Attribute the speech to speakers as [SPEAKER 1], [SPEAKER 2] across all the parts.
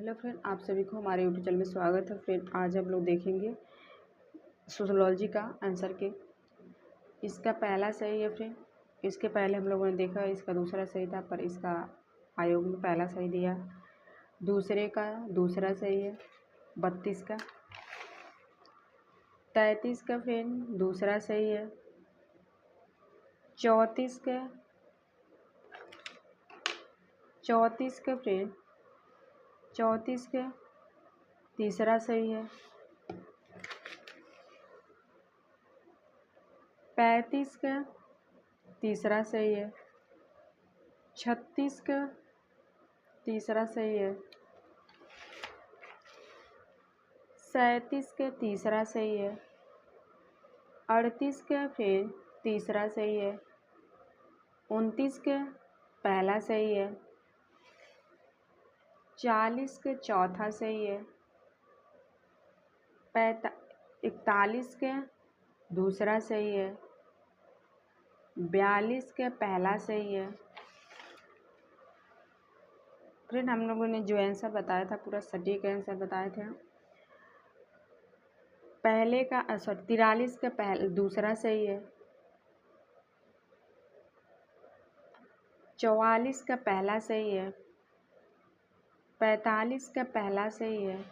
[SPEAKER 1] Hello friend, आप सभी को हमारे यूट्यूब चैनल में स्वागत है। फ्रेंड, आज हम लोग देखेंगे सोशियोलॉजी का आंसर के। इसका पहला सही है फ्रेंड। इसके पहले हम लोगों ने देखा इसका दूसरा सही था, पर इसका आयोग में पहला सही दिया। दूसरे का दूसरा सही है। 32 का। 33 का फ्रेंड दूसरा सही है। 34 का फ्रेंड 34 का तीसरा सही है। 35 का तीसरा सही है। 36 का तीसरा सही है। 37 का तीसरा सही है। 38 का फिर तीसरा सही है। 29 का पहला सही है। 40 का चौथा सही है। 41 का दूसरा सही है। 42 का पहला सही है। फ्रेंड, हम लोगों ने जो आंसर बताया था पूरा सटीक आंसर बताए थे। पहले का 43 का दूसरा सही है। 44 का पहला सही है। 45 का पहला सही है।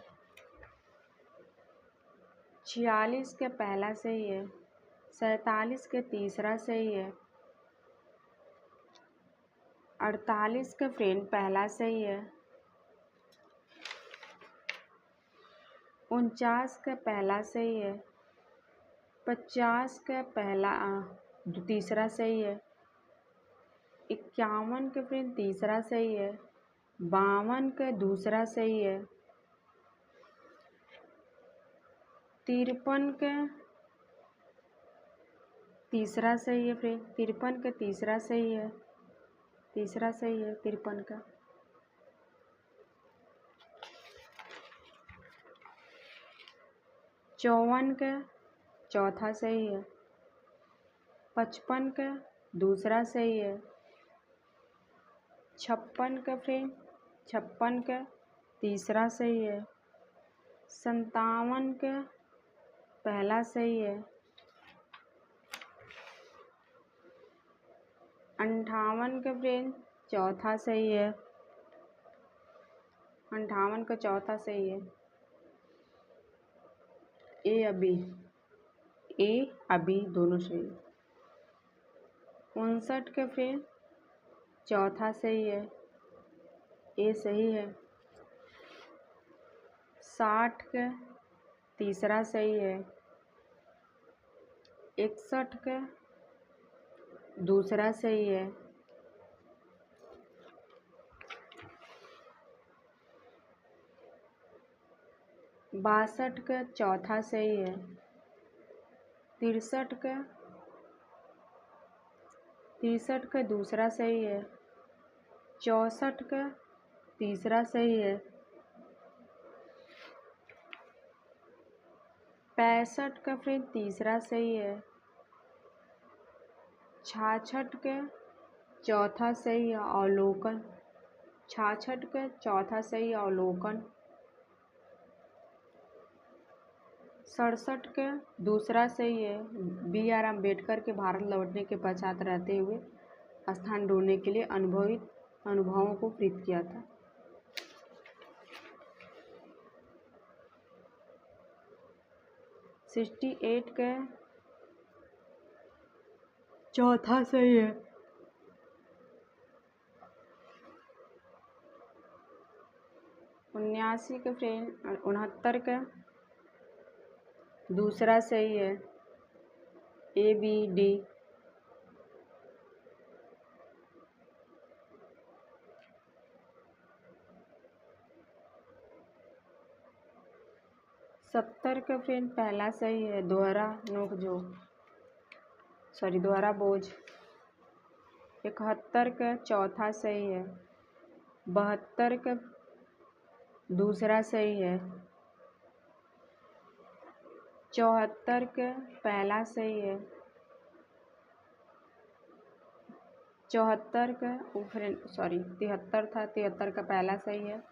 [SPEAKER 1] 46 का पहला सही है। 47 का तीसरा सही है। 48 का फ्रेंड पहला सही है। 49 का पहला सही है। 50 का तीसरा सही है। 51 का फ्रेंड तीसरा सही है। 52 का दूसरा सही है। 53 का तीसरा सही है फ्रेंड। 53 का तीसरा सही है। 53 का। 54 का चौथा सही है। 55 का दूसरा सही है। 56 का फ्रेंड 56 का तीसरा सही है। 57 का पहला सही है। 58 का फ्रेंड चौथा सही है। 58 का चौथा सही है। ए अभी दोनों सही। 59 का फ्रेंड चौथा सही है। ए सही है। 60 का तीसरा सही है। 61 का दूसरा सही है। 62 का चौथा सही है। 63 का दूसरा सही है। 64 का तीसरा सही है। 65 का फिर तीसरा सही है। 66 का चौथा सही है अवलोकन। 66 का चौथा सही अवलोकन। 67 का दूसरा सही है। B.R. अम्बेडकर के भारत लौटने के पश्चात रहते हुए स्थान ढूंढने के लिए अनुभवों को प्रेरित किया था। 68 का चौथा सही है। 69 का फ्रेंड 69 का दूसरा सही है। ABD। 70 का फ्रेंड पहला सही है। दोहरा बोझ। 71 का चौथा सही है। 72 का दूसरा सही है। 74 का पहला सही है। 73 का 73 था। 73 का पहला सही है।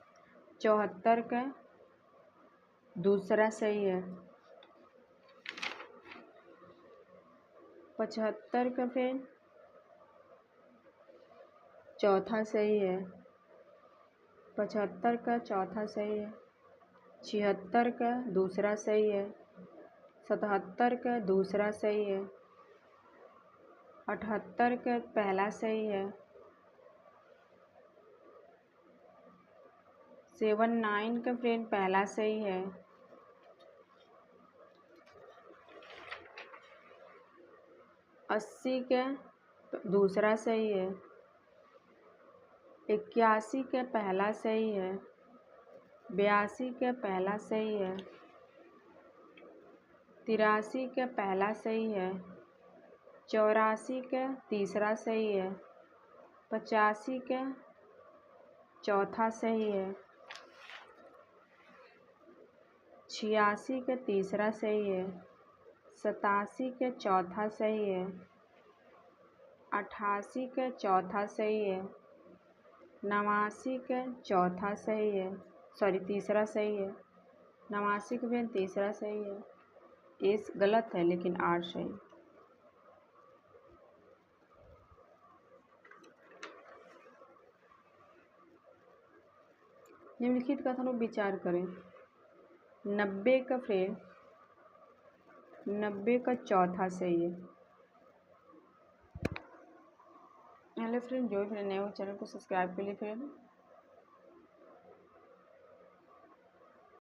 [SPEAKER 1] 74 का दूसरा सही है। 75 का फ्रेंड चौथा सही है। 75 का चौथा सही है। 76 का दूसरा सही है। 77 का दूसरा सही है। 78 का पहला सही है। 79 का फ्रेंड पहला सही है। 80 का दूसरा सही है। 81 का पहला सही है। 82 का पहला सही है। 83 का पहला सही है। 84 का तीसरा सही है। 85 का चौथा सही है। 86 का तीसरा सही है। 87 का चौथा सही है। 88 का चौथा सही है। 89 का चौथा सही है, तीसरा सही है। 89 का भी तीसरा सही है। ये गलत है लेकिन 8 सही। निम्नलिखित कथनों पर विचार करें। 90 का फ्रेंड 90 का चौथा सही है। हेलो फ्रेंड, जो भी फ्रेंड नए हो चैनल को सब्सक्राइब कर लिए फ्रेंड।